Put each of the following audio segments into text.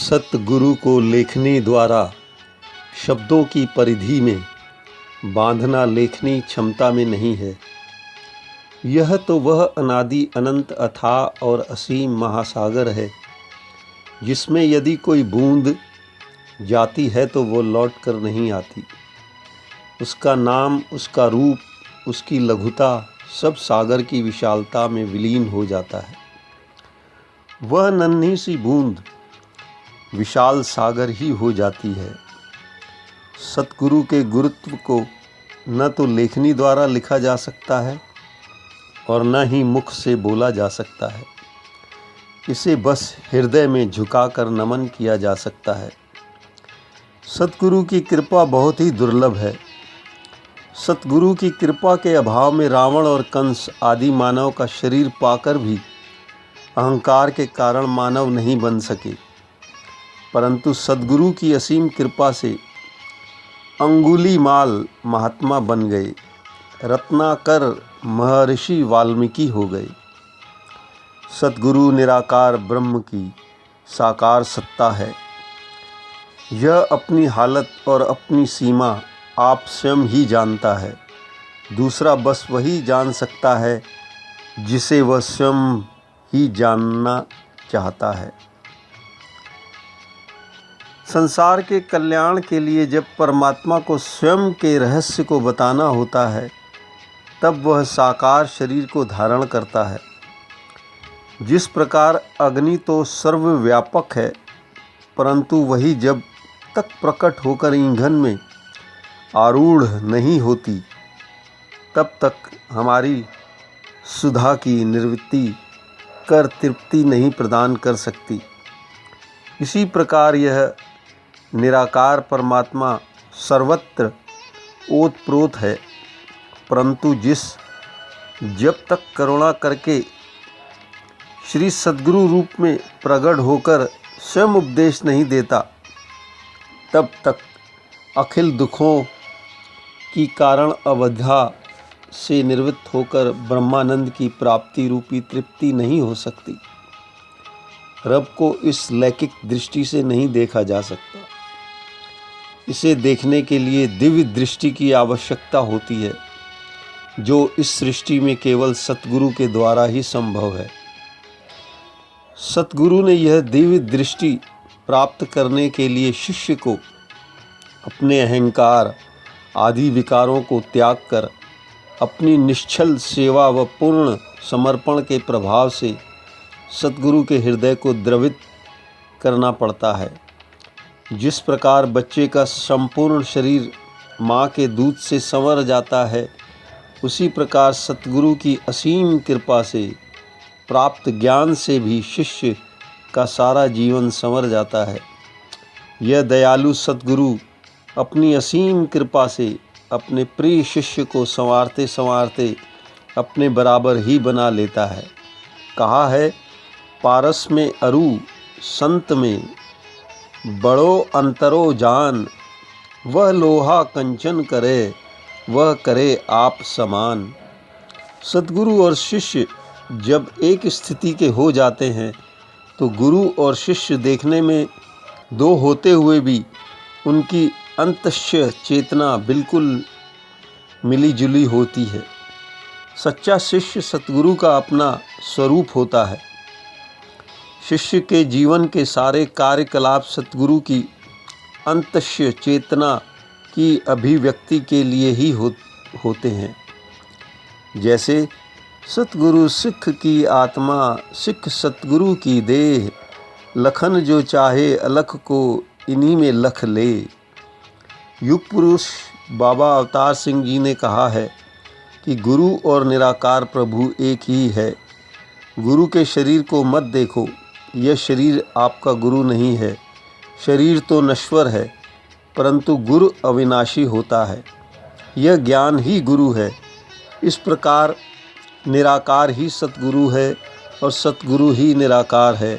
सतगुरु को लेखनी द्वारा शब्दों की परिधि में बांधना लेखनी क्षमता में नहीं है। यह तो वह अनादि अनंत अथाह और असीम महासागर है जिसमें यदि कोई बूंद जाती है तो वो लौट कर नहीं आती। उसका नाम, उसका रूप, उसकी लघुता सब सागर की विशालता में विलीन हो जाता है। वह नन्ही सी बूंद विशाल सागर ही हो जाती है। सतगुरु के गुरुत्व को न तो लेखनी द्वारा लिखा जा सकता है और न ही मुख से बोला जा सकता है। इसे बस हृदय में झुकाकर नमन किया जा सकता है। सतगुरु की कृपा बहुत ही दुर्लभ है। सतगुरु की कृपा के अभाव में रावण और कंस आदि मानव का शरीर पाकर भी अहंकार के कारण मानव नहीं बन सके, परंतु सद्गुरु की असीम कृपा से अंगुलीमाल महात्मा बन गए, रत्नाकर महर्षि वाल्मीकि हो गए। सतगुरु निराकार ब्रह्म की साकार सत्ता है। यह अपनी हालत और अपनी सीमा आप स्वयं ही जानता है। दूसरा बस वही जान सकता है जिसे वह स्वयं ही जानना चाहता है। संसार के कल्याण के लिए जब परमात्मा को स्वयं के रहस्य को बताना होता है तब वह साकार शरीर को धारण करता है। जिस प्रकार अग्नि तो सर्वव्यापक है, परंतु वही जब तक प्रकट होकर ईंधन में आरूढ़ नहीं होती तब तक हमारी सुधा की निवृत्ति कर तृप्ति नहीं प्रदान कर सकती। इसी प्रकार यह निराकार परमात्मा सर्वत्र ओतप्रोत है, परंतु जब तक करुणा करके श्री सद्गुरु रूप में प्रकट होकर स्वयं उपदेश नहीं देता, तब तक अखिल दुखों की कारण अवधा से निवृत्त होकर ब्रह्मानंद की प्राप्ति रूपी तृप्ति नहीं हो सकती। रब को इस लौकिक दृष्टि से नहीं देखा जा सकता। इसे देखने के लिए दिव्य दृष्टि की आवश्यकता होती है, जो इस सृष्टि में केवल सतगुरु के द्वारा ही संभव है। सतगुरु ने यह दिव्य दृष्टि प्राप्त करने के लिए शिष्य को अपने अहंकार आदि विकारों को त्याग कर अपनी निश्चल सेवा व पूर्ण समर्पण के प्रभाव से सतगुरु के हृदय को द्रवित करना पड़ता है। जिस प्रकार बच्चे का संपूर्ण शरीर माँ के दूध से संवर जाता है, उसी प्रकार सतगुरु की असीम कृपा से प्राप्त ज्ञान से भी शिष्य का सारा जीवन संवर जाता है। यह दयालु सतगुरु अपनी असीम कृपा से अपने प्रिय शिष्य को संवारते संवारते अपने बराबर ही बना लेता है। कहा है, पारस में अरु संत में बड़ो अंतरो जान, वह लोहा कंचन करे, वह करे आप समान। सतगुरु और शिष्य जब एक स्थिति के हो जाते हैं तो गुरु और शिष्य देखने में दो होते हुए भी उनकी अंतस्य चेतना बिल्कुल मिली जुली होती है। सच्चा शिष्य सतगुरु का अपना स्वरूप होता है। शिष्य के जीवन के सारे कार्यकलाप सतगुरु की अंतस्य चेतना की अभिव्यक्ति के लिए ही होते हैं। जैसे सतगुरु सिख की आत्मा, सिख सतगुरु की देह, लखन जो चाहे अलख को इन्हीं में लख ले। युग पुरुष बाबा अवतार सिंह जी ने कहा है कि गुरु और निराकार प्रभु एक ही है। गुरु के शरीर को मत देखो, यह शरीर आपका गुरु नहीं है। शरीर तो नश्वर है, परंतु गुरु अविनाशी होता है। यह ज्ञान ही गुरु है। इस प्रकार निराकार ही सतगुरु है और सतगुरु ही निराकार है।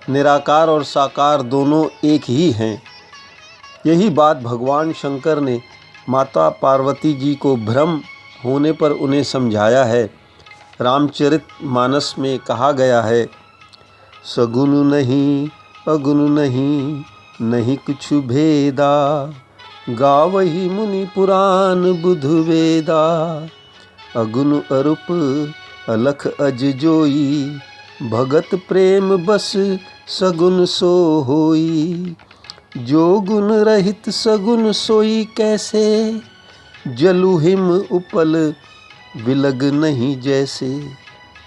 निराकार और साकार दोनों एक ही हैं। यही बात भगवान शंकर ने माता पार्वती जी को भ्रम होने पर उन्हें समझाया है। रामचरितमानस में कहा गया है, सगुन नहीं अगुन नहीं नहीं कुछ भेदा, गावही मुनि पुराण बुध वेदा। अगुन अरूप अलख अज जोई, भगत प्रेम बस सगुन सो होई। जो गुण रहित सगुन सोई कैसे, जलु हिम उपल विलग नहीं जैसे।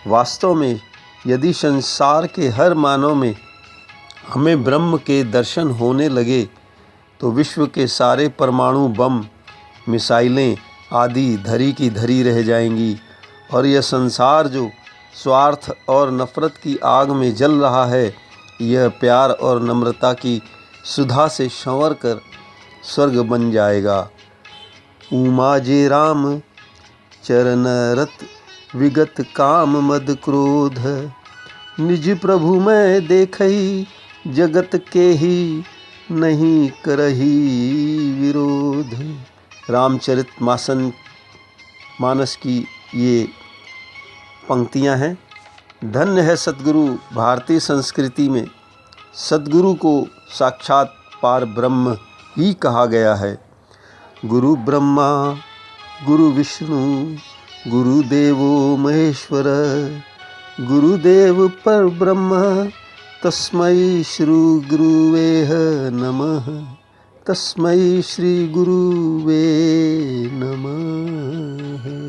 वास्तव में यदि संसार के हर मानव में हमें ब्रह्म के दर्शन होने लगे तो विश्व के सारे परमाणु बम, मिसाइलें आदि धरी की धरी रह जाएंगी, और यह संसार जो स्वार्थ और नफ़रत की आग में जल रहा है, यह प्यार और नम्रता की सुधा से संवर कर स्वर्ग बन जाएगा। उमा जे राम चरण रत विगत काम मद क्रोध, निज प्रभु मैं देखई जगत के ही नहीं करही विरोध। रामचरित मानस की ये पंक्तियां हैं। धन्य है सद्गुरु। भारतीय संस्कृति में सद्गुरु को साक्षात पार ब्रह्म ही कहा गया है। गुरु ब्रह्मा गुरु विष्णु गुरुदेवो महेश्वर, गुरुदेव पर ब्रह्म तस्मै श्री गुरुवे नमः, तस्मै श्री गुरुवे नमः।